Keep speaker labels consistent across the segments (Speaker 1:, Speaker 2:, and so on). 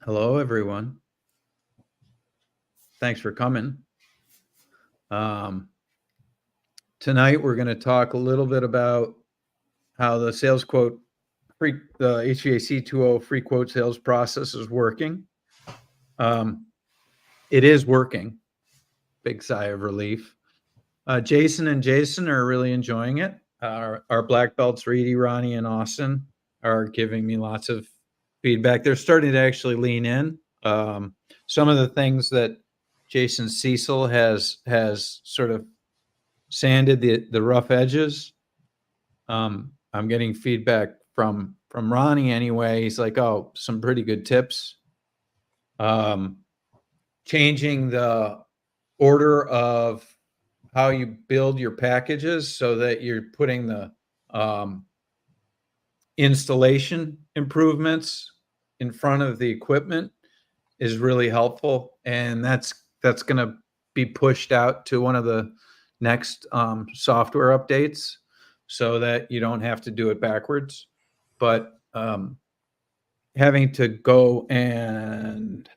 Speaker 1: Hello, everyone. Thanks for coming. Tonight, we're going to talk a little bit about how the sales quote, the HVAC20 free quote sales process is working. It is working. Big sigh of relief. Jason and Jason are really enjoying it. Our black belts, Reedie, Ronnie, and Austin, are giving me lots of feedback. They're starting to actually lean in. Some of the things that Jason Cecil has sort of sanded the rough edges. I'm getting feedback from Ronnie anyway. He's like, oh, some pretty good tips. Changing the order of how you build your packages so that you're putting the installation improvements in front of the equipment is really helpful, and that's going to be pushed out to one of the next software updates so that you don't have to do it backwards. But having to go and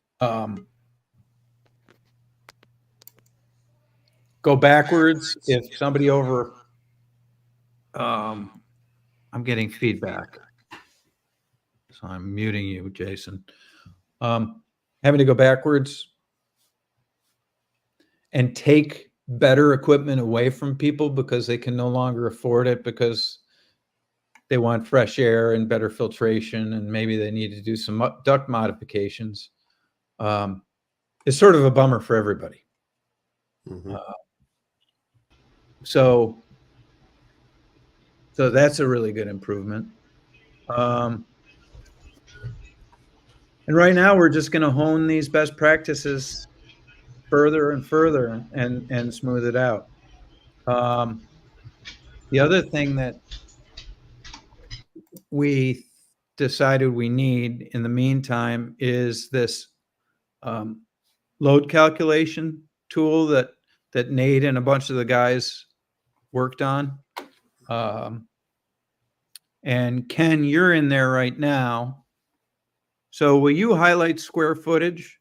Speaker 1: go backwards if somebody over I'm getting feedback, so I'm muting you, Jason. Having to go backwards and take better equipment away from people because they can no longer afford it because they want fresh air and better filtration, and maybe they need to do some duct modifications. It's sort of a bummer for everybody. Mm-hmm. So that's a really good improvement. And right now we're just going to hone these best practices further and further and smooth it out. The other thing that we decided we need in the meantime is this load calculation tool that Nate and a bunch of the guys worked on. And Ken, you're in there right now. So will you highlight square footage?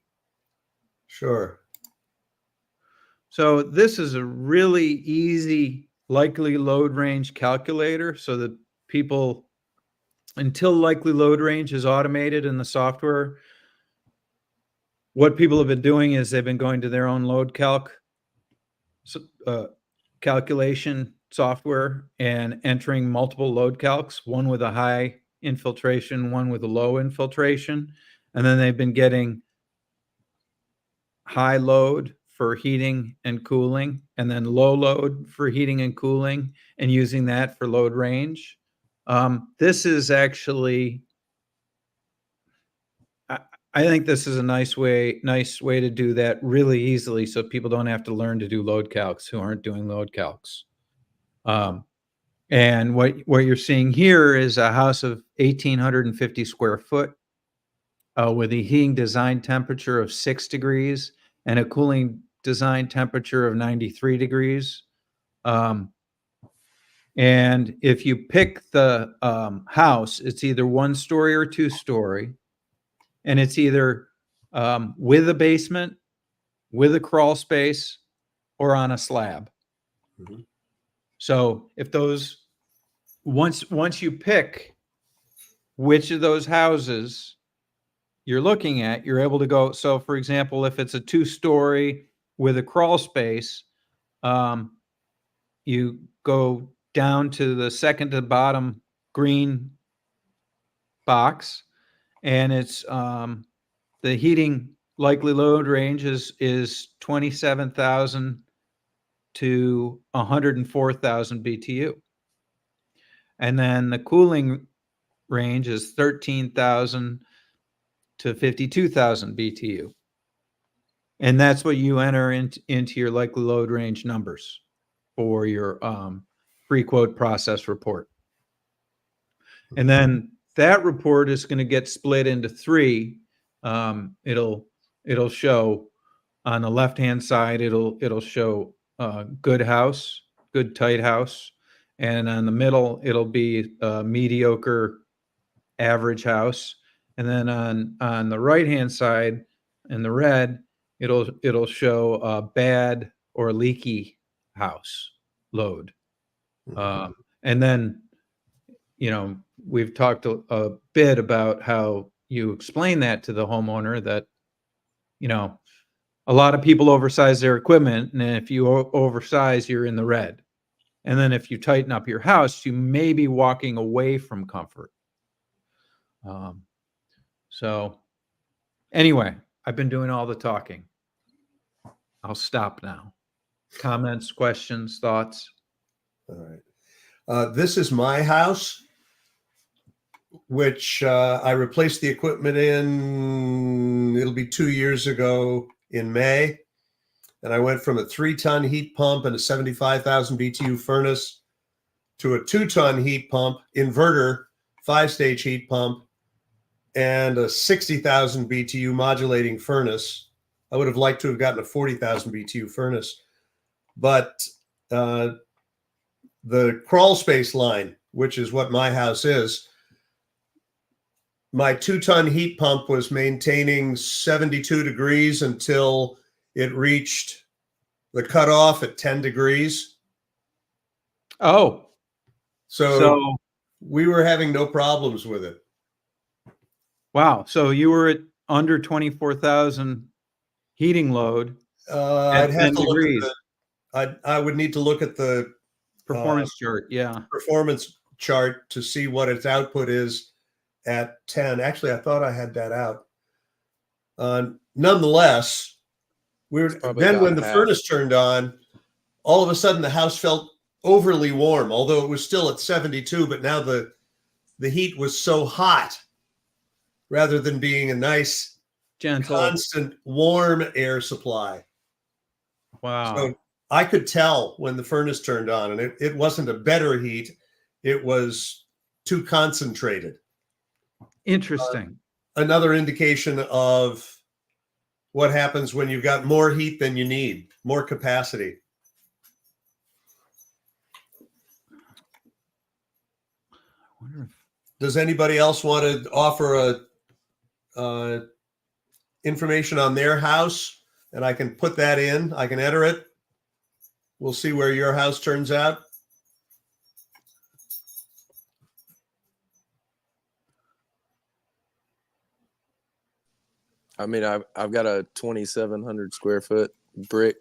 Speaker 2: Sure.
Speaker 1: So this is a really easy likely load range calculator so that people, until likely load range is automated in the software, what people have been doing is they've been going to their own load calculation software and entering multiple load calcs, one with a high infiltration, one with a low infiltration. And then they've been getting high load for heating and cooling, and then low load for heating and cooling, and using that for load range. This is actually, I think this is a nice way to do that really easily, so people don't have to learn to do load calcs who aren't doing load calcs. And what you're seeing here is a house of 1,850 square foot with a heating design temperature of 6 degrees and a cooling design temperature of 93 degrees. And if you pick the house, it's either 1-story or 2-story, and it's either with a basement, with a crawl space, or on a slab. Mm-hmm. So if those, once you pick which of those houses you're looking at, you're able to go. So for example, if it's a 2-story with a crawl space, you go down to the second to bottom green box, and it's the heating likely load range is 27,000 to 104,000 BTU. And then the cooling range is 13,000 to 52,000 BTU. And that's what you enter into your likely load range numbers for your free quote process report. And then that report is going to get split into 3. It'll show on the left-hand side, it'll show good house, good tight house. And on the middle, it'll be mediocre average house. and then on the right hand side in the red, it'll show a bad or leaky house load. And then, you know, we've talked a bit about how you explain that to the homeowner that, you know, a lot of people oversize their equipment, and if you oversize, you're in the red. And then if you tighten up your house, you may be walking away from comfort. So anyway, I've been doing all the talking. I'll stop now. Comments, questions, thoughts?
Speaker 2: All right. This is my house, which I replaced the equipment in, it'll be 2 years ago in May. And I went from a 3-ton heat pump and a 75,000 BTU furnace to a 2-ton heat pump, inverter, 5-stage heat pump, and a 60,000 BTU modulating furnace. I would have liked to have gotten a 40,000 BTU furnace. But the crawl space line, which is what my house is, my 2-ton heat pump was maintaining 72 degrees until it reached the cutoff at 10 degrees.
Speaker 1: Oh,
Speaker 2: So we were having no problems with it.
Speaker 1: wow. So you were at under 24,000 heating load
Speaker 2: I'd
Speaker 1: at
Speaker 2: have
Speaker 1: 10
Speaker 2: to look
Speaker 1: degrees.
Speaker 2: at I would need to look at the
Speaker 1: Performance chart. Yeah.
Speaker 2: performance chart to see what its output is at 10. Actually, I thought I had that out. Nonetheless, then when the furnace turned on, all of a sudden the house felt overly warm, although it was still at 72, but now the heat was so hot rather than being a nice,
Speaker 1: Gentle.
Speaker 2: constant warm air supply.
Speaker 1: Wow.
Speaker 2: So I could tell when the furnace turned on, and it wasn't a better heat. It was too concentrated.
Speaker 1: Interesting.
Speaker 2: Another indication of what happens when you've got more heat than you need, more capacity.
Speaker 1: I wonder if
Speaker 2: Does anybody else want to offer information on their house? And I can put that in. I can enter it. We'll see where your house turns out.
Speaker 3: I mean, I've got a 2,700 square foot brick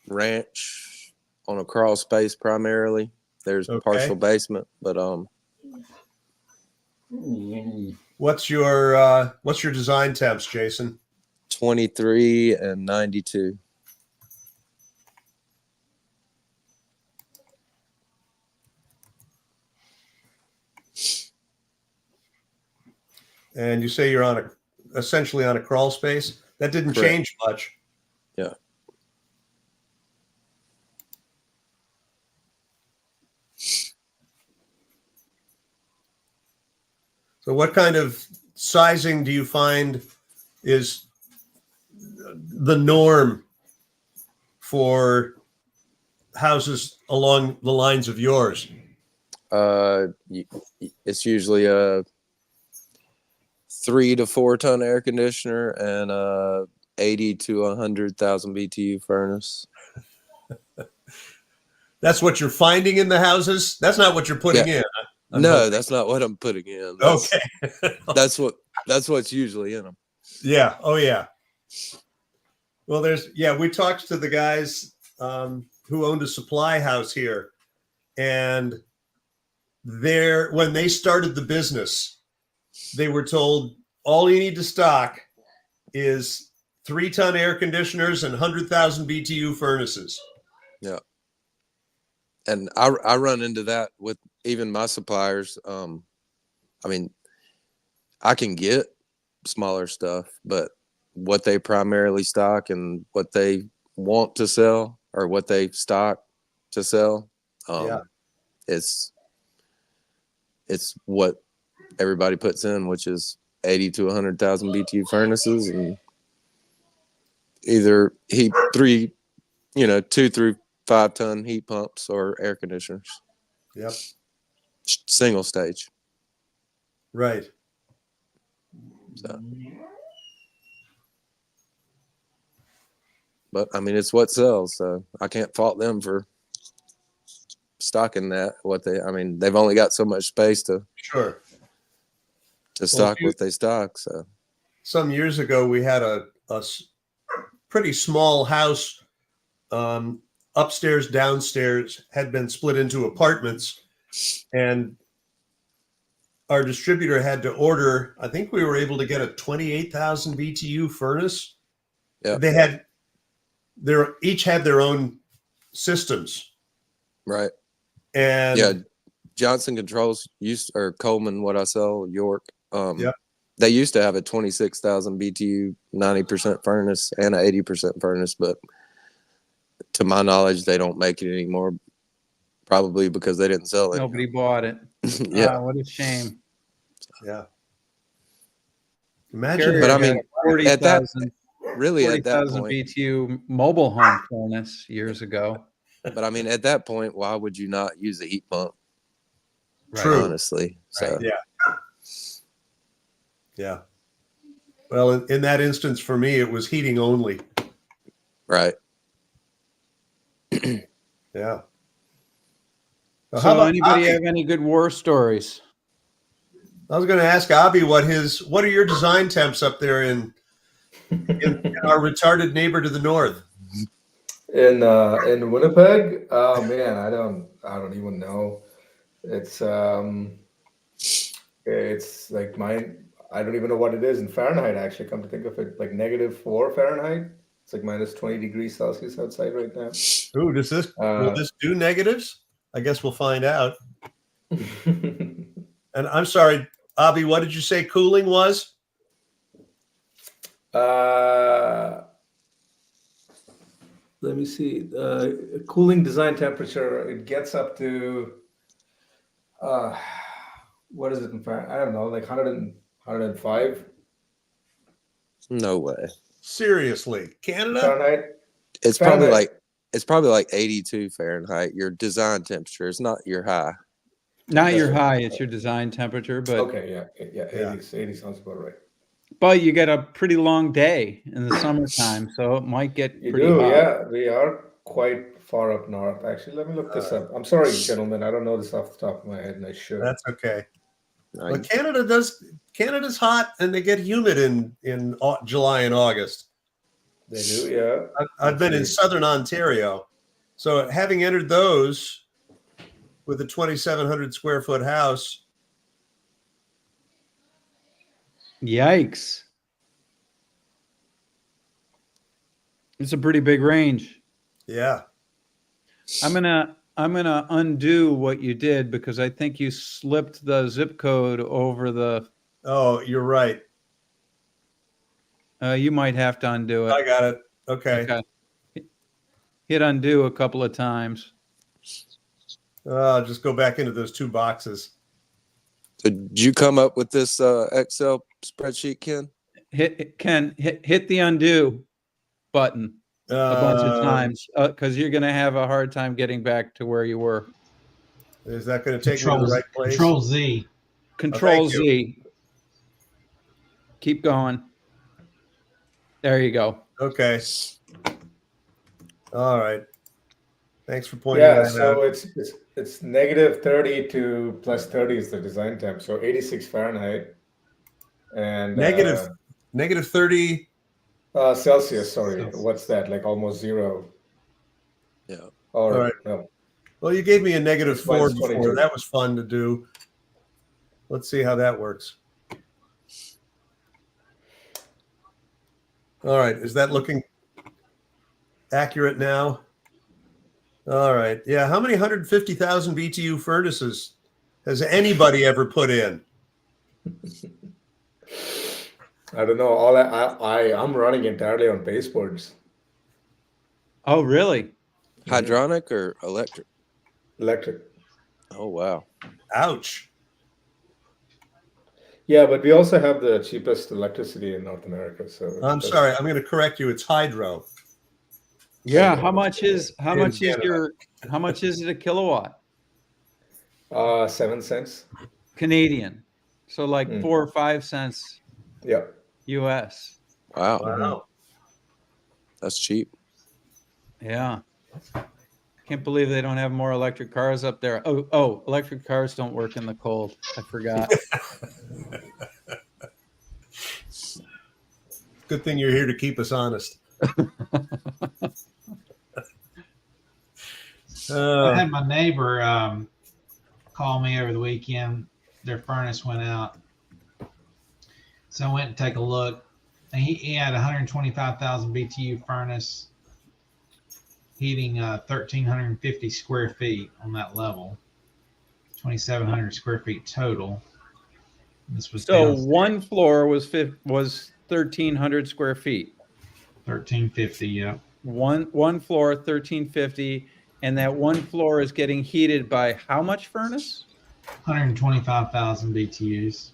Speaker 3: ranch on a crawl space primarily. There's a partial basement, but
Speaker 2: What's your design temps, Jason?
Speaker 3: 23 and 92.
Speaker 2: And you say you're essentially on a crawl space. That didn't change much.
Speaker 3: Yeah.
Speaker 2: So what kind of sizing do you find is the norm for houses along the lines of yours?
Speaker 3: It's usually a 3 to 4 ton air conditioner and a 80 to 100,000 BTU furnace.
Speaker 2: That's what you're finding in the houses? That's not what you're putting in.
Speaker 3: No, that's not what I'm putting in.
Speaker 2: Okay.
Speaker 3: That's what's usually in them.
Speaker 2: Yeah. Oh, yeah. Well, we talked to the guys who owned a supply house here, and when they started the business, they were told all you need to stock is 3-ton air conditioners and 100,000 BTU furnaces.
Speaker 3: Yeah. And I run into that with even my suppliers. I mean, I can get smaller stuff, but what they primarily stock and what they want to sell or what they stock to sell, it's what everybody puts in, which is 80 to 100,000 BTU furnaces and either 2 through 5-ton heat pumps or air conditioners.
Speaker 2: Yep.
Speaker 3: Single stage.
Speaker 2: Right.
Speaker 3: So, but I mean, it's what sells, so I can't fault them for stocking that. I mean, they've only got so much space to
Speaker 2: Sure.
Speaker 3: stock what they stock. So
Speaker 2: Some years ago, we had a pretty small house. Upstairs, downstairs had been split into apartments, and our distributor had to order. I think we were able to get a 28,000 BTU furnace.
Speaker 3: yeah,
Speaker 2: They each had their own systems,
Speaker 3: right.
Speaker 2: and
Speaker 3: Yeah, Johnson Controls or Coleman, what I sell, York.
Speaker 2: Yeah.
Speaker 3: They used to have a 26,000 BTU 90% furnace and an 80% furnace, but to my knowledge, they don't make it anymore. Probably because they didn't sell it.
Speaker 1: Nobody bought it.
Speaker 3: Yeah,
Speaker 1: What a shame.
Speaker 2: yeah. Imagine,
Speaker 1: Carrier
Speaker 3: but I
Speaker 1: had
Speaker 3: mean,
Speaker 1: a 40,000
Speaker 3: really at that
Speaker 1: 40,000
Speaker 3: point.
Speaker 1: BTU mobile home furnace years ago.
Speaker 3: But I mean, at that point, why would you not use a heat pump?
Speaker 2: True.
Speaker 3: Honestly, so
Speaker 1: Right.
Speaker 2: Yeah. Well, in that instance, for me, it was heating only.
Speaker 3: right.
Speaker 2: Yeah.
Speaker 1: So anybody have any good war stories?
Speaker 2: I was going to ask Abby what are your design temps up there in our retarded neighbor to the north?
Speaker 4: In Winnipeg, oh man, I don't even know. It's like I don't even know what it is in Fahrenheit. Actually, come to think of it, like -4 Fahrenheit. It's like -20 degrees Celsius outside right now.
Speaker 2: Ooh, will this do negatives? I guess we'll find out. And I'm sorry, Abby, what did you say cooling was?
Speaker 4: Let me see. Cooling design temperature, it gets up to what is it in Fahrenheit? I don't know, like 105
Speaker 3: No way.
Speaker 2: Seriously, Canada?
Speaker 4: Fahrenheit.
Speaker 3: It's
Speaker 4: Fahrenheit.
Speaker 3: probably like 82 Fahrenheit. Your design temperature is not your high.
Speaker 1: Not your high, it's your design temperature, but
Speaker 4: Okay, yeah, 80 sounds about right.
Speaker 1: but you get a pretty long day in the summertime, so it might get
Speaker 4: You
Speaker 1: pretty
Speaker 4: do,
Speaker 1: hot.
Speaker 4: yeah. We are quite far up north. Actually, let me look this up. I'm sorry, gentlemen. I don't know this off the top of my head, and I should.
Speaker 2: That's okay.
Speaker 3: I-
Speaker 2: But Canada's hot, and they get humid in July and August.
Speaker 4: They do, yeah.
Speaker 2: I've been in southern Ontario, so having entered those with a 2,700 square foot house,
Speaker 1: Yikes. It's a pretty big range.
Speaker 2: yeah.
Speaker 1: I'm gonna undo what you did because I think you slipped the zip code over the.
Speaker 2: Oh, you're right.
Speaker 1: You might have to undo
Speaker 2: I
Speaker 1: it.
Speaker 2: got it. Okay.
Speaker 1: Okay. Hit undo a couple of times.
Speaker 2: I'll just go back into those two boxes.
Speaker 3: So did you come up with this Excel spreadsheet, Ken?
Speaker 1: Hit the undo button a bunch of times because you're gonna have a hard time getting back to where you were.
Speaker 2: Is that going to take me to the right place?
Speaker 5: Control Z.
Speaker 1: Control
Speaker 2: thank you.
Speaker 1: Z. Keep going. There you go.
Speaker 2: Okay. All right. Thanks for pointing
Speaker 4: Yeah,
Speaker 2: that
Speaker 4: so
Speaker 2: out.
Speaker 4: it's -30 to +30 is the design temp. So 86 Fahrenheit and
Speaker 2: Negative 30.
Speaker 4: Celsius. Sorry,
Speaker 5: Celsius.
Speaker 4: what's that? Like almost zero.
Speaker 3: Yeah.
Speaker 4: Or
Speaker 2: All right.
Speaker 4: no.
Speaker 2: Well, you gave me a -4
Speaker 4: Minus
Speaker 2: before.
Speaker 4: 22.
Speaker 2: That was fun to do. Let's see how that works. All right. Is that looking accurate now? All right. Yeah. How many 150,000 BTU furnaces has anybody ever put in?
Speaker 4: I don't know. All I'm running entirely on baseboards,
Speaker 1: Oh, really?
Speaker 3: Hydronic or electric?
Speaker 4: electric.
Speaker 3: Oh wow.
Speaker 2: Ouch.
Speaker 4: Yeah, but we also have the cheapest electricity in North America. So
Speaker 2: I'm sorry. I'm going to correct you. It's hydro.
Speaker 1: Yeah. How much is
Speaker 2: Canada.
Speaker 1: how much is it a kilowatt?
Speaker 4: 7 cents.
Speaker 1: Canadian. So like 4 or 5 cents
Speaker 4: Yeah.
Speaker 1: US.
Speaker 3: Wow,
Speaker 2: Wow.
Speaker 3: that's cheap.
Speaker 1: Yeah. Can't believe they don't have more electric cars up there. Oh, electric cars don't work in the cold. I forgot.
Speaker 2: Good thing you're here to keep us honest.
Speaker 5: I had my neighbor call me over the weekend. Their furnace went out. So I went to take a look. And he had a 125,000 BTU furnace heating 1,350 square feet on that level. 2,700 square feet total. This was
Speaker 1: So
Speaker 5: downstairs,
Speaker 1: one floor was 1,300 square feet.
Speaker 5: 1,350, yeah.
Speaker 1: One floor, 1,350, and that one floor is getting heated by how much furnace?
Speaker 5: 125,000 BTUs.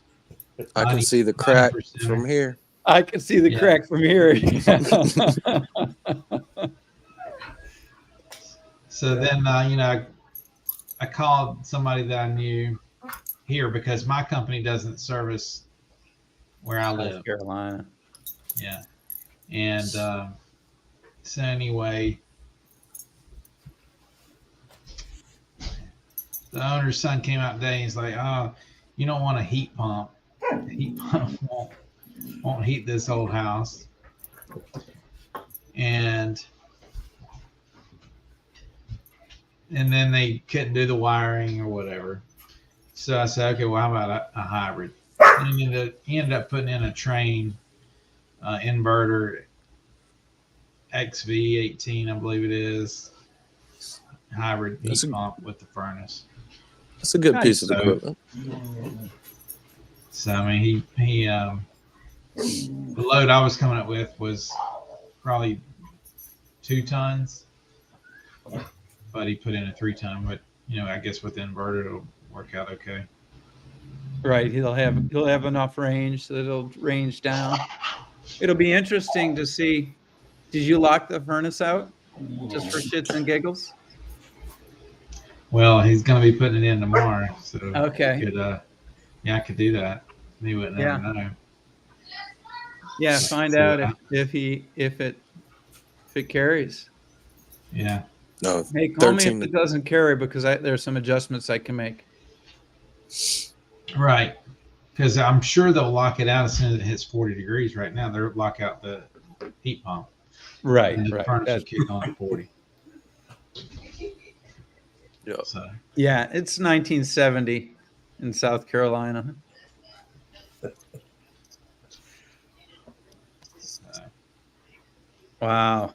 Speaker 3: I can
Speaker 5: 90
Speaker 3: see the crack
Speaker 5: 90%.
Speaker 3: from here.
Speaker 1: I can see the
Speaker 5: Yeah.
Speaker 1: crack from here.
Speaker 5: So then, I called somebody that I knew here because my company doesn't service where I live.
Speaker 1: South Carolina.
Speaker 5: Yeah. And so anyway, the owner's son came out today and he's like, oh, you don't want a heat pump. The heat pump won't heat this old house. And then they couldn't do the wiring or whatever. So I said, okay, well, how about a hybrid? And he ended up putting in a Train inverter, HV20, I believe it is, hybrid heat pump with the furnace.
Speaker 3: That's a good
Speaker 1: Nice.
Speaker 3: piece of equipment.
Speaker 5: So I mean, he the load I was coming up with was probably 2 tons, but he put in a 3-ton. But I guess with the inverter it'll work out okay.
Speaker 1: Right. He'll have enough range that it'll range down. It'll be interesting to see. Did you lock the furnace out just for shits and giggles?
Speaker 5: Well, he's going to be putting it in tomorrow, so
Speaker 1: Okay.
Speaker 5: I could do that. He wouldn't
Speaker 1: Yeah.
Speaker 5: ever know.
Speaker 1: Yeah, find
Speaker 5: So,
Speaker 1: out if it carries.
Speaker 5: Yeah.
Speaker 3: No,
Speaker 1: Hey, call me
Speaker 3: 13
Speaker 1: if it doesn't carry because there's some adjustments I can make.
Speaker 5: Right. Because I'm sure they'll lock it out as soon as it hits 40 degrees. Right now, they'll lock out the heat pump.
Speaker 1: Right.
Speaker 5: And the
Speaker 1: Right.
Speaker 5: furnace will
Speaker 1: That's-
Speaker 5: kick on at 40.
Speaker 3: Yeah.
Speaker 5: So,
Speaker 1: Yeah, it's 1970 in South Carolina. Wow.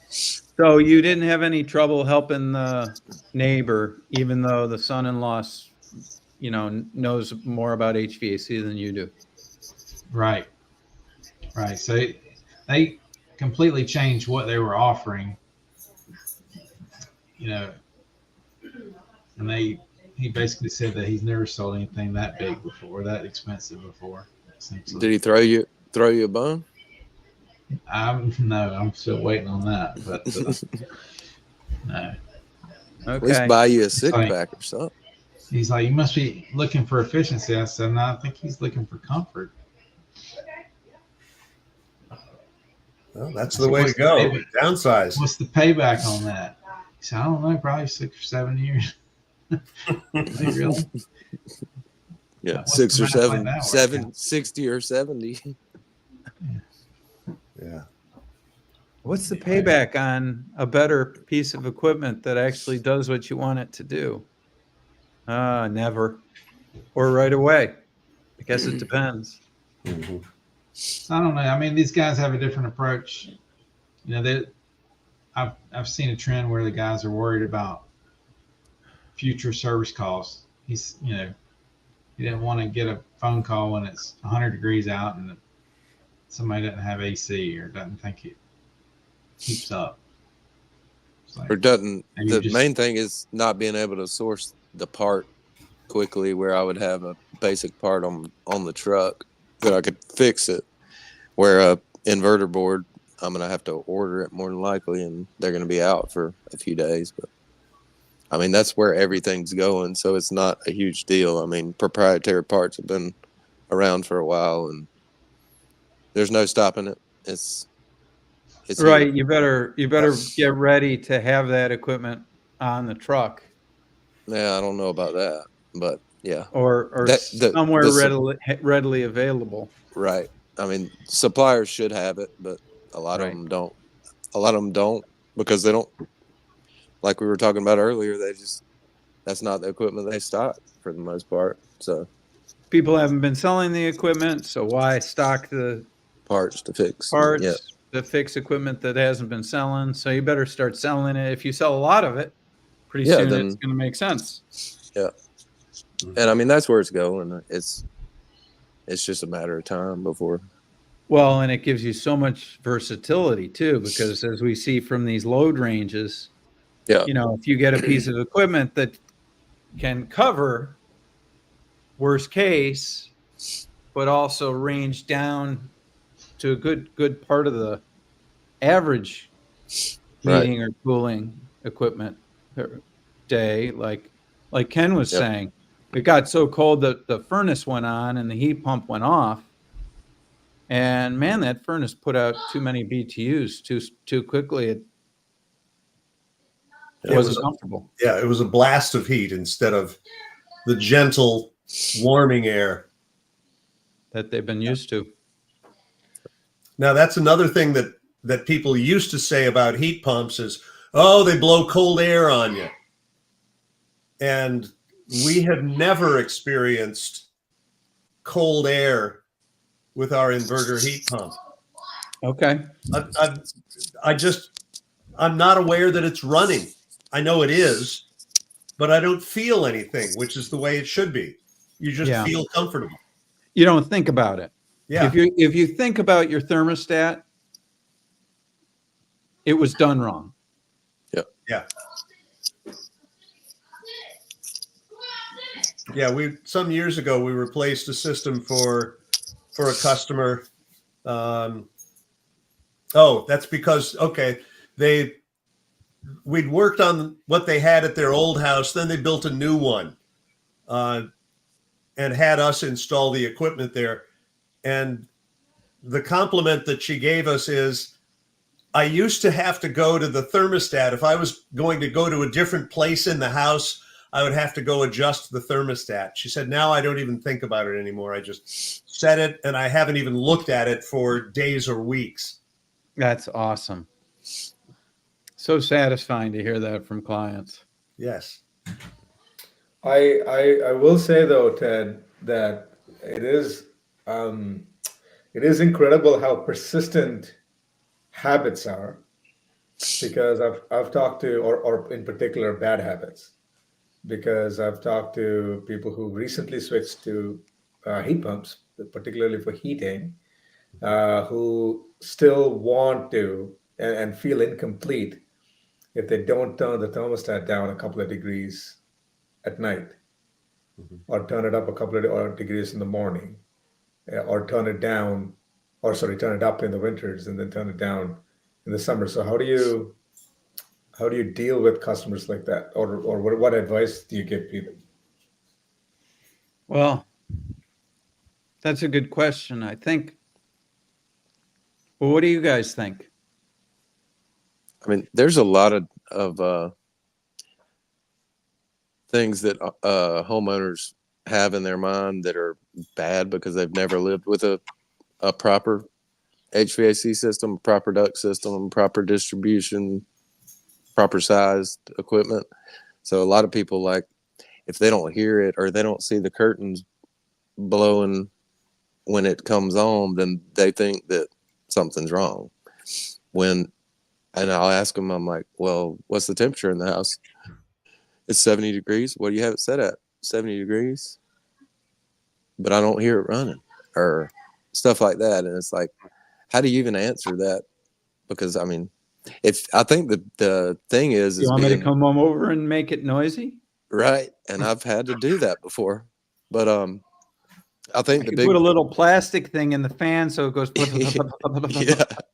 Speaker 1: So you didn't have any trouble helping the neighbor, even though the son-in-law, knows more about HVAC than you do.
Speaker 5: right. Right. So they completely changed what they were offering, and he basically said that he's never sold anything that big before, that expensive before.
Speaker 3: Did he throw you a bone?
Speaker 5: I'm still waiting on that, but no.
Speaker 3: At least
Speaker 1: Okay.
Speaker 3: buy you a six
Speaker 5: Right.
Speaker 3: pack or something.
Speaker 5: He's like, you must be looking for efficiency. I said, no, I think he's looking for comfort.
Speaker 2: Well, that's the way to go. Downsize.
Speaker 5: What's the payback on that? He said, I don't know, probably 6 or 7 years. Like, really?
Speaker 3: Yeah,
Speaker 5: What's
Speaker 3: 6
Speaker 5: the
Speaker 3: or
Speaker 5: math like
Speaker 3: 7,
Speaker 5: that work
Speaker 3: 7,
Speaker 5: out?
Speaker 3: 60 or 70.
Speaker 2: Yeah.
Speaker 1: What's the payback on a better piece of equipment that actually does what you want it to do? Never. Or right away. I guess it depends.
Speaker 2: Mm-hmm.
Speaker 5: I don't know. I mean, these guys have a different approach. I've seen a trend where the guys are worried about future service calls. He didn't want to get a phone call when it's 100 degrees out and somebody doesn't have AC or doesn't think it keeps up. It's like,
Speaker 3: Or doesn't.
Speaker 5: And
Speaker 3: The
Speaker 5: you just-
Speaker 3: main thing is not being able to source the part quickly where I would have a basic part on the truck that I could fix it. Where a inverter board, I'm going to have to order it more than likely, and they're going to be out for a few days. But I mean, that's where everything's going, so it's not a huge deal. I mean, proprietary parts have been around for a while, and There's no stopping it. It's
Speaker 1: Right.
Speaker 3: here.
Speaker 1: You better get ready to have that equipment on the truck
Speaker 3: Yeah, I don't know about that, but yeah,
Speaker 1: or
Speaker 3: that
Speaker 1: somewhere readily available.
Speaker 3: right. I mean, suppliers should have it, but a lot of
Speaker 1: Right.
Speaker 3: them don't. A lot of them don't because they don't. Like we were talking about earlier, that's not the equipment they stock for the most part. So
Speaker 1: People haven't been selling the equipment, so why stock the
Speaker 3: parts to fix. Yeah,
Speaker 1: parts to fix equipment that hasn't been selling? So you better start selling it. If you sell a lot of it, pretty
Speaker 3: yeah.
Speaker 1: soon it's
Speaker 3: Then
Speaker 1: going to make sense.
Speaker 3: yeah, and I mean that's where it's going. It's just a matter of time before.
Speaker 1: Well, and it gives you so much versatility too, because as we see from these load ranges,
Speaker 3: Yeah,
Speaker 1: you know, if you get a piece of equipment that can cover worst case, but also range down to a good part of the average
Speaker 3: right.
Speaker 1: heating or cooling equipment per day, like Ken was
Speaker 3: Yep.
Speaker 1: saying, it got so cold that the furnace went on and the heat pump went off. And man, that furnace put out too many BTUs too quickly. It
Speaker 2: It
Speaker 1: wasn't
Speaker 2: was
Speaker 1: comfortable.
Speaker 2: it was a blast of heat instead of the gentle warming air
Speaker 1: That they've been used to.
Speaker 2: Now, that's another thing that people used to say about heat pumps is, oh, they blow cold air on you. And we have never experienced cold air with our inverter heat pump.
Speaker 1: Okay.
Speaker 2: I'm not aware that it's running. I know it is, but I don't feel anything, which is the way it should be. You just
Speaker 1: Yeah.
Speaker 2: feel comfortable.
Speaker 1: You don't think about it.
Speaker 2: Yeah.
Speaker 1: If you think about your thermostat, it was done wrong.
Speaker 2: Yeah. Yeah, some years ago we replaced a system for a customer. That's because we'd worked on what they had at their old house, then they built a new one, and had us install the equipment there. And the compliment that she gave us is, I used to have to go to the thermostat. If I was going to go to a different place in the house, I would have to go adjust the thermostat. She said, now I don't even think about it anymore. I just set it and I haven't even looked at it for days or weeks.
Speaker 1: That's awesome. So satisfying to hear that from clients.
Speaker 2: Yes.
Speaker 4: I will say though, Ted, that it is incredible how persistent habits are, because I've talked to, or in particular bad habits, because I've talked to people who recently switched to heat pumps, particularly for heating, who still want to and feel incomplete if they don't turn the thermostat down a couple of degrees at night, or turn it up a couple of degrees in the morning, or turn it up in the winters and then turn it down in the summer. So how do you deal with customers like that, or what advice do you give people?
Speaker 1: Well, that's a good question. I think. Well, what do you guys think?
Speaker 3: I mean, there's a lot of things that homeowners have in their mind that are bad because they've never lived with a proper HVAC system, proper duct system, proper distribution, proper sized equipment. So a lot of people, like, if they don't hear it or they don't see the curtains blowing when it comes on, then they think that something's wrong. And I'll ask them, I'm like, well, what's the temperature in the house? It's 70 degrees. What do you have it set at? 70 degrees. But I don't hear it running, or stuff like that. And it's like, how do you even answer that? Because I mean, I think the thing is
Speaker 1: You want me to come over and make it noisy?
Speaker 3: Right. And I've had to do that before. But I think
Speaker 1: You put a little plastic thing in the fan so it goes.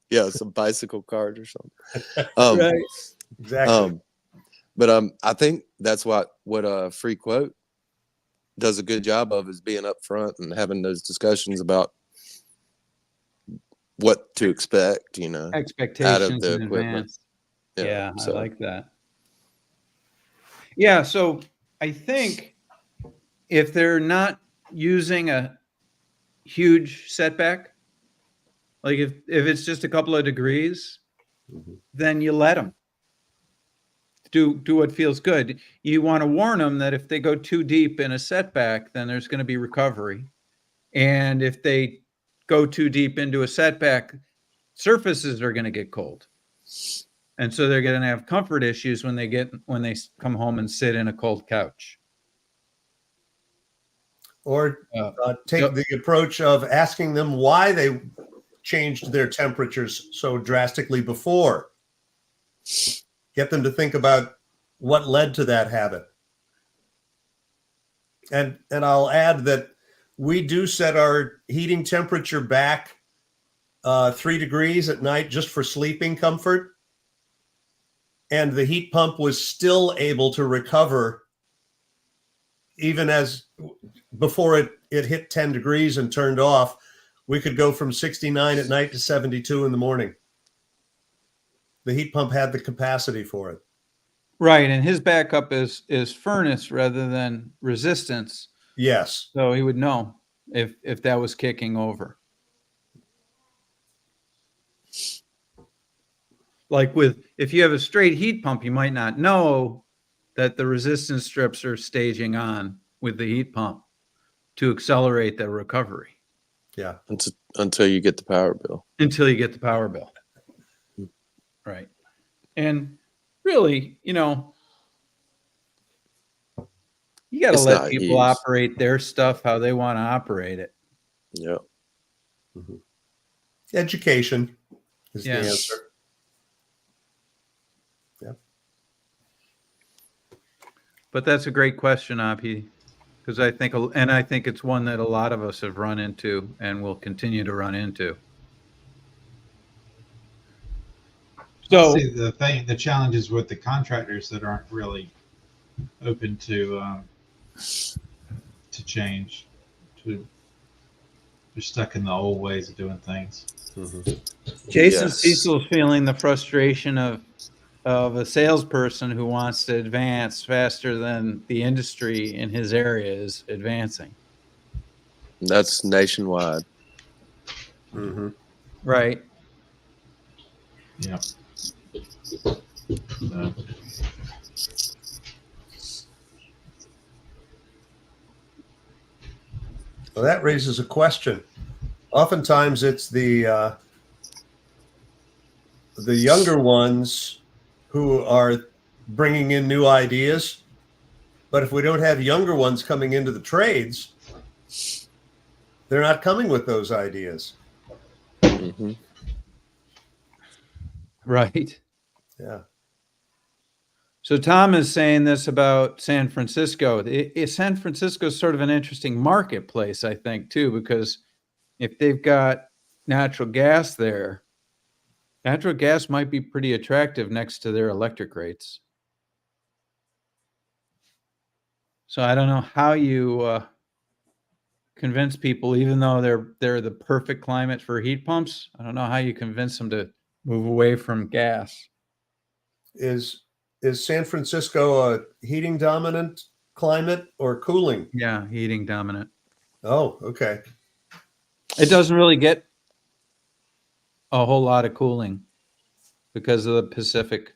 Speaker 3: yeah, some bicycle cart or something.
Speaker 1: Right.
Speaker 2: Exactly.
Speaker 3: But I think that's what Free Quote does a good job of, is being upfront and having those discussions about what to expect,
Speaker 1: Expectations
Speaker 3: the
Speaker 1: in
Speaker 3: equipment.
Speaker 1: advance. Yeah, I
Speaker 3: so
Speaker 1: like that. Yeah, so I think if they're not using a huge setback, like if it's just a couple of degrees,
Speaker 2: Mhm.
Speaker 1: then you let them do what feels good. You want to warn them that if they go too deep in a setback, then there's going to be recovery. And if they go too deep into a setback, surfaces are going to get cold. And so they're going to have comfort issues when they come home and sit in a cold couch.
Speaker 2: Or take
Speaker 1: Yep.
Speaker 2: the approach of asking them why they changed their temperatures so drastically before. Get them to think about what led to that habit. And I'll add that we do set our heating temperature back 3 degrees at night just for sleeping comfort. And the heat pump was still able to recover even as before it hit 10 degrees and turned off. We could go from 69 at night to 72 in the morning. The heat pump had the capacity for it.
Speaker 1: Right, and his backup is furnace rather than resistance,
Speaker 2: Yes.
Speaker 1: so he would know if that was kicking over. Like if you have a straight heat pump, you might not know that the resistance strips are staging on with the heat pump to accelerate the recovery
Speaker 2: Yeah.
Speaker 3: until you get the power bill.
Speaker 1: until you get the power bill. Right. And really, you got to
Speaker 3: It's
Speaker 1: let
Speaker 3: not
Speaker 1: people
Speaker 3: used.
Speaker 1: operate their stuff how they want to operate it.
Speaker 3: Yeah.
Speaker 2: Mm-hmm. Education is
Speaker 1: Yeah.
Speaker 2: the answer. Yeah.
Speaker 1: But that's a great question, Abhi, because I think it's one that a lot of us have run into and will continue to run into. So
Speaker 5: See, the challenge is with the contractors that aren't really open to change. They're stuck in the old ways of doing things.
Speaker 2: Mm-hmm.
Speaker 1: Jason
Speaker 3: Yes.
Speaker 1: Cecil's feeling the frustration of a salesperson who wants to advance faster than the industry in his area is advancing.
Speaker 3: That's nationwide.
Speaker 2: Mm-hmm.
Speaker 1: Right.
Speaker 5: Yeah.
Speaker 2: Well, that raises a question. Oftentimes, it's the younger ones who are bringing in new ideas. But if we don't have younger ones coming into the trades, they're not coming with those ideas.
Speaker 3: Mm-hmm.
Speaker 1: Right.
Speaker 2: Yeah.
Speaker 1: So Tom is saying this about San Francisco. San Francisco is sort of an interesting marketplace, I think, too, because if they've got natural gas there, natural gas might be pretty attractive next to their electric rates. So I don't know how you convince people, even though they're the perfect climate for heat pumps. I don't know how you convince them to move away from gas.
Speaker 2: Is San Francisco a heating dominant climate or cooling?
Speaker 1: Yeah, heating dominant.
Speaker 2: Oh, okay.
Speaker 1: It doesn't really get a whole lot of cooling because of the Pacific.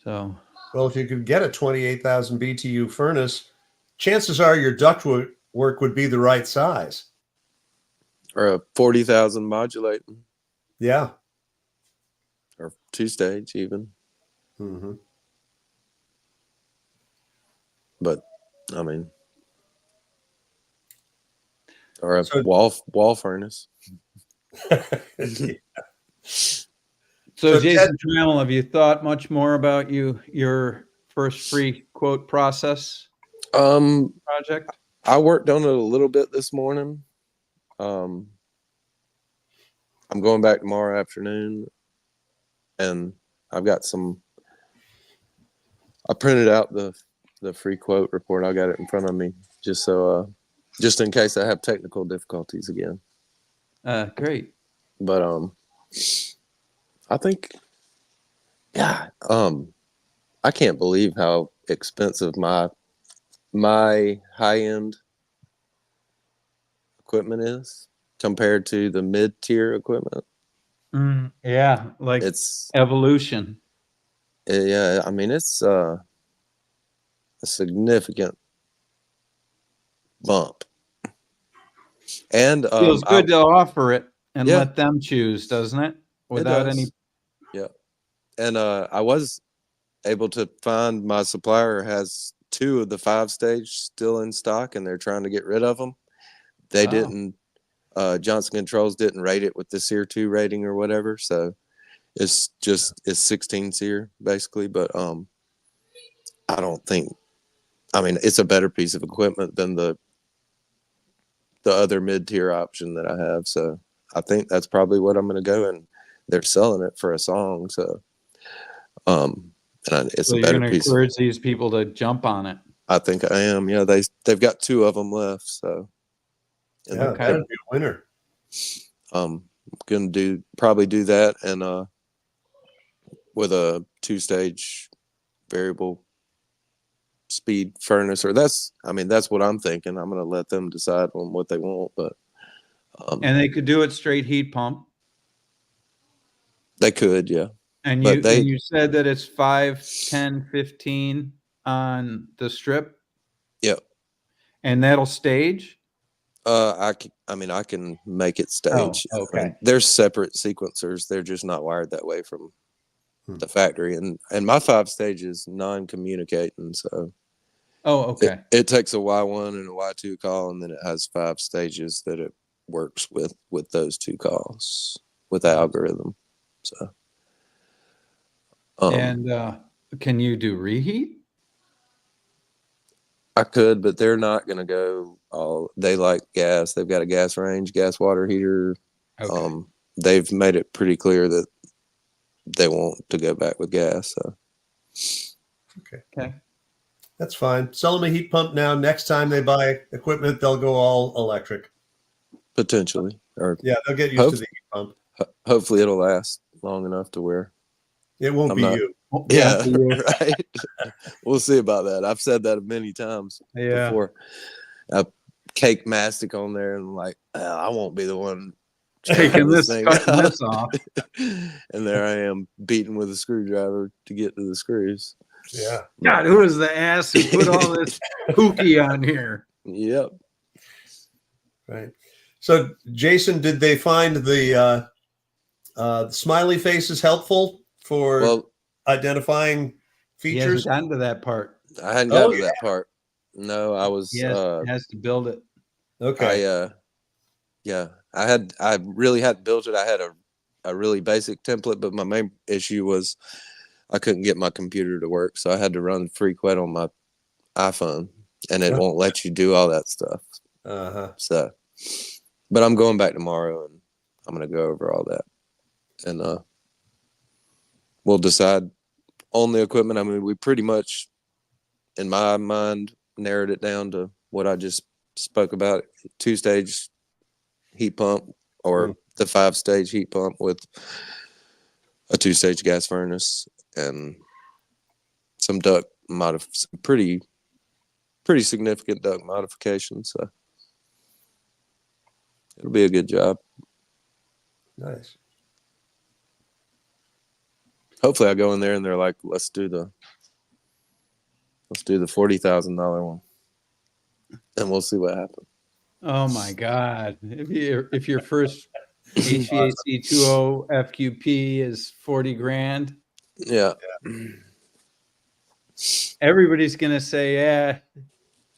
Speaker 1: So,
Speaker 2: Well, if you could get a 28,000 BTU furnace, chances are your ductwork would be the right size.
Speaker 3: Or a 40,000 modulating,
Speaker 2: Yeah.
Speaker 3: or 2-stage even.
Speaker 2: Mm-hmm.
Speaker 3: But I mean, or a
Speaker 2: So-
Speaker 3: wall furnace.
Speaker 1: so
Speaker 2: Ted-
Speaker 1: Jason Trammell, have you thought much more about your first free quote process project?
Speaker 3: I worked on it a little bit this morning. I'm going back tomorrow afternoon, and I've got I printed out the free quote report. I got it in front of me just so just in case I have technical difficulties again.
Speaker 1: Great.
Speaker 3: But I think, yeah, I can't believe how expensive my high end equipment is compared to the mid tier equipment.
Speaker 1: Yeah, like
Speaker 3: It's
Speaker 1: evolution.
Speaker 3: yeah, I mean it's a significant bump. And
Speaker 1: Feels good to offer it and
Speaker 3: Yeah.
Speaker 1: let them choose, doesn't it? Without any.
Speaker 3: Yeah. And I was able to find my supplier has 2 of the 5-stage still in stock, and they're trying to get rid of them. They
Speaker 1: Wow.
Speaker 3: didn't. Johnson Controls didn't rate it with the SEER 2 rating or whatever, so it's 16 SEER basically. But I don't think. I mean, it's a better piece of equipment than the other mid-tier option that I have. So I think that's probably what I'm going to go, and they're selling it for a song. So, and it's
Speaker 1: So
Speaker 3: a
Speaker 1: you're
Speaker 3: better
Speaker 1: going to
Speaker 3: piece.
Speaker 1: encourage these people to jump on it.
Speaker 3: I think I am. Yeah, they've got 2 of them left. So, and
Speaker 2: Yeah, that'd be a winner.
Speaker 3: Going to probably do that, and with a 2-stage variable speed furnace, or that's what I'm thinking. I'm going to let them decide on what they want, but
Speaker 1: And they could do it straight heat pump.
Speaker 3: they could, yeah.
Speaker 1: And
Speaker 3: But
Speaker 1: you said that it's 5, 10, 15 on the strip.
Speaker 3: Yep.
Speaker 1: And that'll stage.
Speaker 3: I can make it stage.
Speaker 1: Oh, okay.
Speaker 3: I mean, they're separate sequencers. They're just not wired that way from the factory. And my 5-stage is non-communicating, so.
Speaker 1: Oh, okay.
Speaker 3: It takes a Y1 and a Y2 call, and then it has 5 stages that it works with those 2 calls with the algorithm. So.
Speaker 1: And can you do reheat?
Speaker 3: I could, but they're not going to go all. They like gas. They've got a gas range, gas water heater.
Speaker 1: Okay.
Speaker 3: They've made it pretty clear that they want to go back with gas. So.
Speaker 1: Okay.
Speaker 2: That's fine. Sell them a heat pump now. Next time they buy equipment, they'll go all electric.
Speaker 3: Potentially, or
Speaker 2: yeah, they'll get used to the heat pump.
Speaker 3: Hopefully, it'll last long enough to where
Speaker 2: it won't be you.
Speaker 3: Yeah, right. We'll see about that. I've said that many times before. I cake mastic on there and like, I won't be the one
Speaker 1: taking this off.
Speaker 3: And there I am beating with a screwdriver to get to the screws.
Speaker 2: Yeah.
Speaker 1: God, who is the ass who put all this kooky on here?
Speaker 3: Yep.
Speaker 2: Right. So, Jason, did they find the smiley faces helpful for identifying features?
Speaker 1: He hasn't gotten to that part.
Speaker 3: I hadn't gotten to that part. No, I was.
Speaker 1: He has to build it.
Speaker 2: Okay.
Speaker 3: I really hadn't built it. I had a really basic template, but my main issue was I couldn't get my computer to work, so I had to run Free Quote on my iPhone, and it won't let you do all that stuff. So, but I'm going back tomorrow, and I'm going to go over all that, and we'll decide on the equipment. I mean, we pretty much, in my mind, narrowed it down to what I just spoke about: 2-stage heat pump or the 5-stage heat pump with a 2-stage gas furnace and some duct some pretty significant duct modifications. So it'll be a good job.
Speaker 2: Nice.
Speaker 3: Hopefully I go in there and they're like, let's do the $40,000 one, and we'll see what happens.
Speaker 1: Oh my God! If your first HVAC20 FQP is 40 grand,
Speaker 3: yeah,
Speaker 1: everybody's gonna say, yeah.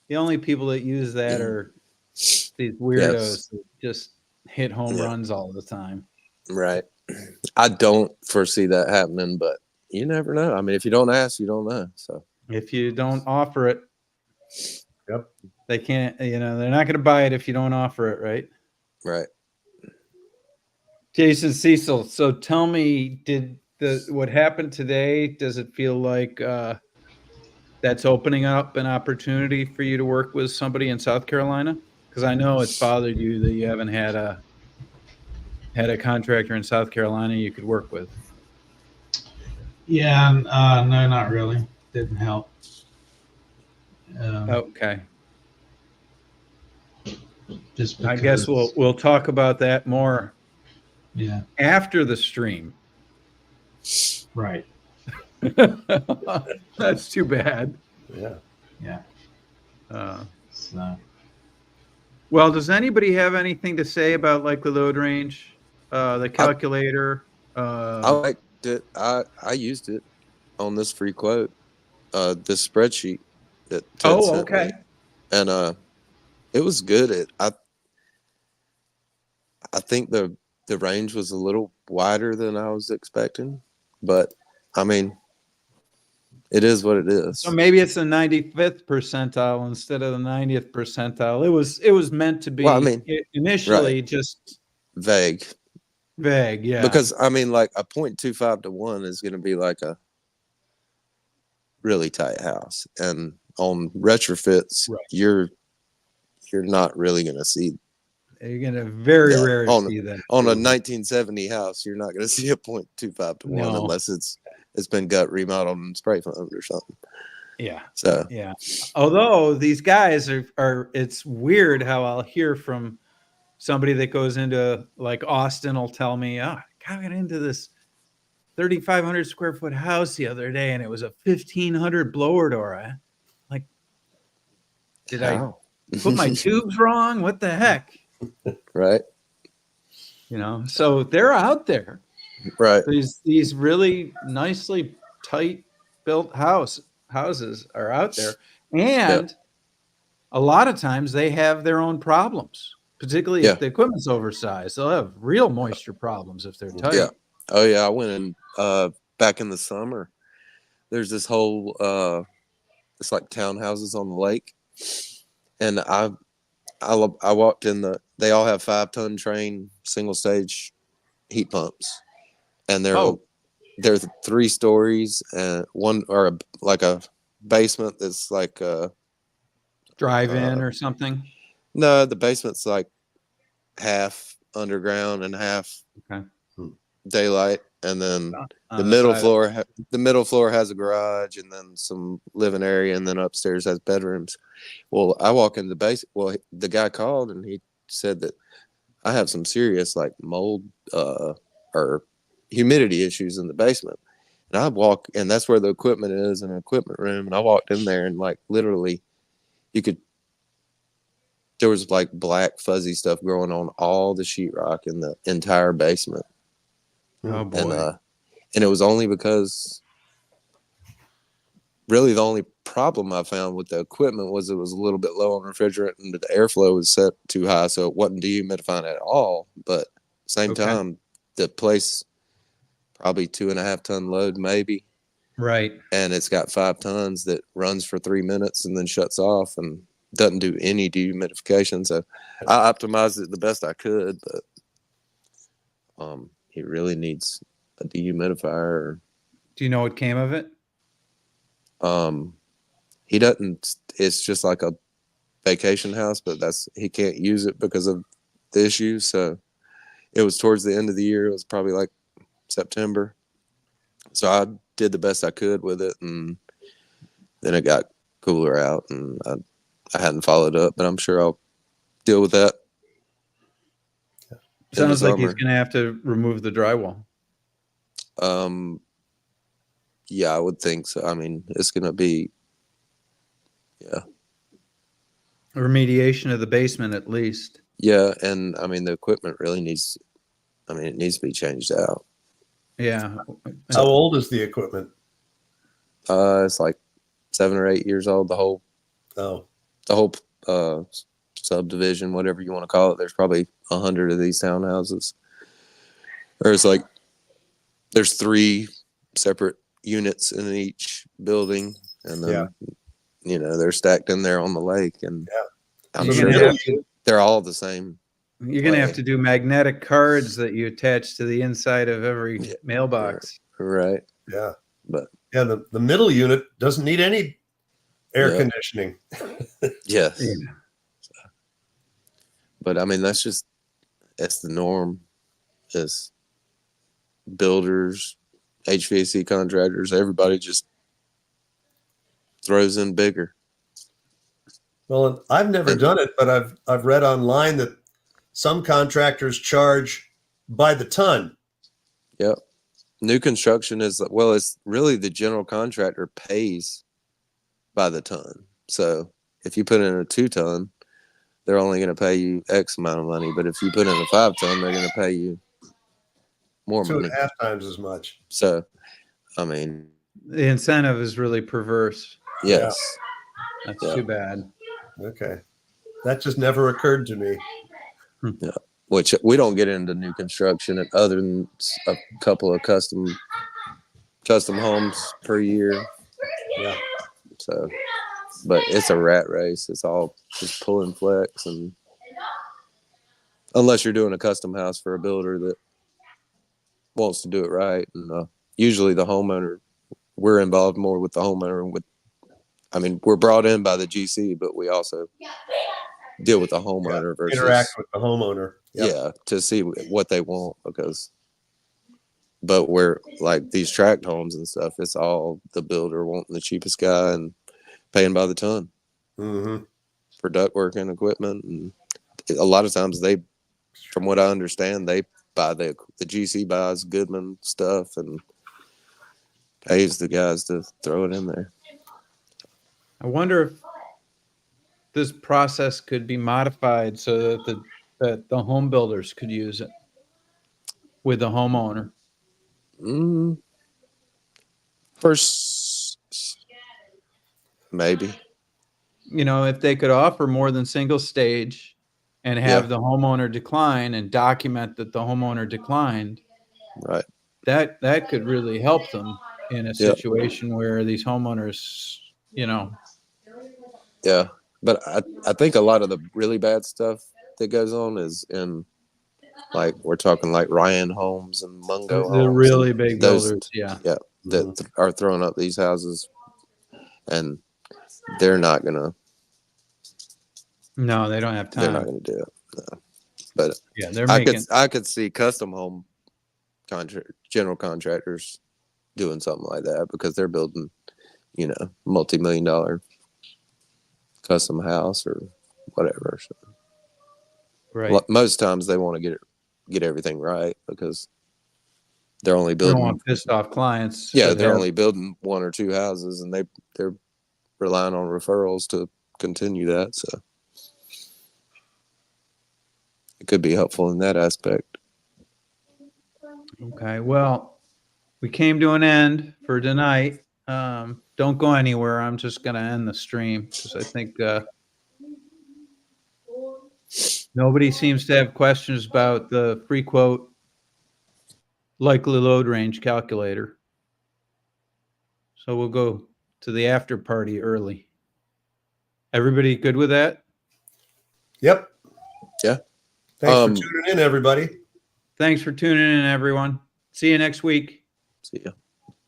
Speaker 1: The only people that use that are these weirdos that just hit home runs all the time.
Speaker 3: Right. I don't foresee that happening, but you never know. I mean, if you don't ask, you don't know. So
Speaker 1: if you don't offer it,
Speaker 2: yep,
Speaker 1: they can't. They're not going to buy it if you don't offer it, right?
Speaker 3: Right.
Speaker 1: Jason Cecil. So tell me, what happened today? Does it feel like that's opening up an opportunity for you to work with somebody in South Carolina? Because I know it's bothered you that you haven't had a contractor in South Carolina you could work with.
Speaker 5: Yeah, no, not really. Didn't help.
Speaker 1: Okay.
Speaker 5: Just
Speaker 1: I guess
Speaker 5: because,
Speaker 1: we'll talk about that more
Speaker 5: yeah,
Speaker 1: after the stream.
Speaker 5: right.
Speaker 1: That's too bad.
Speaker 2: Yeah.
Speaker 5: Yeah.
Speaker 1: Uh,
Speaker 5: So,
Speaker 1: well, does anybody have anything to say about likely load range, the calculator?
Speaker 3: I liked it. I used it on this free quote, this spreadsheet that Ted sent me, and it was good. I think the range was a little wider than I was expecting, but I mean, it is what it is.
Speaker 1: So maybe it's the 95th percentile instead of the 90th percentile. It was meant to be,
Speaker 3: Well, I mean,
Speaker 1: initially
Speaker 3: right.
Speaker 1: just
Speaker 3: Vague.
Speaker 1: vague. Yeah.
Speaker 3: Because I mean, like a 0.25 to 1 is going to be like a really tight house, and on retrofits,
Speaker 1: Right.
Speaker 3: you're not really going to see.
Speaker 1: You're going to very
Speaker 3: Yeah,
Speaker 1: rare
Speaker 3: on-
Speaker 1: see that.
Speaker 3: On a 1970 house, you're not going to see a 0.25 to 1
Speaker 1: No.
Speaker 3: unless it's been gut remodeled and spray foamed or something.
Speaker 1: Yeah.
Speaker 3: So
Speaker 1: Yeah. Although these guys are it's weird how I'll hear from somebody that goes into, like, Austin will tell me, I got into this 3,500 square foot house the other day and it was a 1,500 blower door. Like, did I put my tubes wrong? What the heck?
Speaker 3: right,
Speaker 1: You know, so they're out there.
Speaker 3: right,
Speaker 1: These really nicely tight built houses are out there. And a lot of times they have their own problems, particularly
Speaker 3: Yeah.
Speaker 1: if the equipment's oversized. They'll have real moisture problems if they're tight.
Speaker 3: Yeah. Oh yeah, I went in back in the summer. There's this whole it's like townhouses on the lake, and I walked in they all have 5-ton train single stage heat pumps, and they're 3 stories and one or like a basement that's like
Speaker 1: Drive-in or something.
Speaker 3: no, the basement's like half underground and half
Speaker 1: Okay.
Speaker 3: daylight, and then
Speaker 1: On
Speaker 3: the middle
Speaker 1: side.
Speaker 3: floor the middle floor has a garage and then some living area, and then upstairs has bedrooms. Well, I walk in the base. Well, the guy called and he said that I have some serious like mold or humidity issues in the basement. And I walk, and that's where the equipment is, in an equipment room. And I walked in there, and like literally, there was like black fuzzy stuff growing on all the sheetrock in the entire basement.
Speaker 1: Oh boy.
Speaker 3: And it was only because really the only problem I found with the equipment was it was a little bit low on refrigerant and the airflow was set too high, so it wasn't dehumidifying at all. But same time, the place probably 2.5 ton load maybe,
Speaker 1: Right.
Speaker 3: and it's got 5 tons that runs for 3 minutes and then shuts off and doesn't do any dehumidification. So I optimized it the best I could, but it really needs a dehumidifier.
Speaker 1: Do you know what came of it?
Speaker 3: He doesn't. It's just like a vacation house, but he can't use it because of the issues. So it was towards the end of the year. It was probably like September. So I did the best I could with it, and then it got cooler out, and I hadn't followed up, but I'm sure I'll deal with that.
Speaker 1: Sounds like he's going to have to remove the drywall.
Speaker 3: Yeah, I would think so. I mean, it's going to be, yeah.
Speaker 1: Remediation of the basement, at least.
Speaker 3: Yeah, and I mean, the equipment really needs, it needs to be changed out.
Speaker 1: Yeah.
Speaker 2: How old is the equipment?
Speaker 3: It's like 7 or 8 years old. The whole subdivision, whatever you want to call it. There's probably 100 of these townhouses. There's 3 separate units in each building, and then they're stacked in there on the lake, and I'm sure they're all the same.
Speaker 1: You're going to have to do magnetic cards that you attach to the inside of every mailbox.
Speaker 3: Right.
Speaker 2: Yeah.
Speaker 3: But
Speaker 2: the middle unit doesn't need any air conditioning.
Speaker 3: Yes. But I mean, that's the norm. Is builders, HVAC contractors, everybody just throws in bigger.
Speaker 2: Well, I've never done it, but I've read online that some contractors charge by the ton.
Speaker 3: Yep. New construction is, well, it's really the general contractor pays by the ton. So if you put in a 2-ton, they're only going to pay you X amount of money. But if you put in a 5-ton, they're going to pay you more money.
Speaker 2: 2.5 times as much.
Speaker 3: So, I mean,
Speaker 1: The incentive is really perverse.
Speaker 3: yes.
Speaker 1: That's
Speaker 3: Yeah.
Speaker 1: too bad.
Speaker 2: Okay. That just never occurred to me.
Speaker 3: Yeah. Which we don't get into new construction other than a couple of custom homes per year.
Speaker 2: Yeah.
Speaker 3: So, but it's a rat race. It's all just pull and flex, and unless you're doing a custom house for a builder that wants to do it right, and usually the homeowner, we're involved more with the homeowner. We're brought in by the GC, but we also deal with the homeowner versus
Speaker 2: interact with the homeowner. Yep.
Speaker 3: Yeah, to see what they want, but we're like these tract homes and stuff, it's all the builder wanting the cheapest guy and paying by the ton
Speaker 2: Mm-hmm.
Speaker 3: for ductwork and equipment. And a lot of times from what I understand, they buy the GC buys Goodman stuff and pays the guys to throw it in there.
Speaker 1: I wonder if this process could be modified so that the home builders could use it with the homeowner.
Speaker 3: First, maybe.
Speaker 1: If they could offer more than single stage and have the homeowner decline and document that the homeowner declined,
Speaker 3: Right.
Speaker 1: that could really help them in a situation where these homeowners,
Speaker 3: Yeah. But I think a lot of the really bad stuff that goes on is in, like, we're talking like Ryan Homes and Mungo Homes.
Speaker 1: the really big builders,
Speaker 3: that are throwing up these houses, and they're not gonna.
Speaker 1: No, they don't have time.
Speaker 3: They're not gonna do it. No. But
Speaker 1: they're
Speaker 3: I could see custom home general contractors doing something like that because they're building, multi-million-dollar custom house or whatever. So,
Speaker 1: right.
Speaker 3: most times they want to get everything right because they're only
Speaker 1: They don't
Speaker 3: building.
Speaker 1: want pissed off clients.
Speaker 3: Yeah, they're only building 1 or 2 houses, and they're relying on referrals to continue that. So it could be helpful in that aspect.
Speaker 1: Okay, well, we came to an end for tonight. Don't go anywhere. I'm just going to end the stream because I think nobody seems to have questions about the free quote likely load range calculator. So we'll go to the after party early. Everybody good with that?
Speaker 2: Yep.
Speaker 3: Yeah.
Speaker 2: Thanks for tuning in, everybody.
Speaker 1: Thanks for tuning in, everyone. See you next week.
Speaker 3: See ya.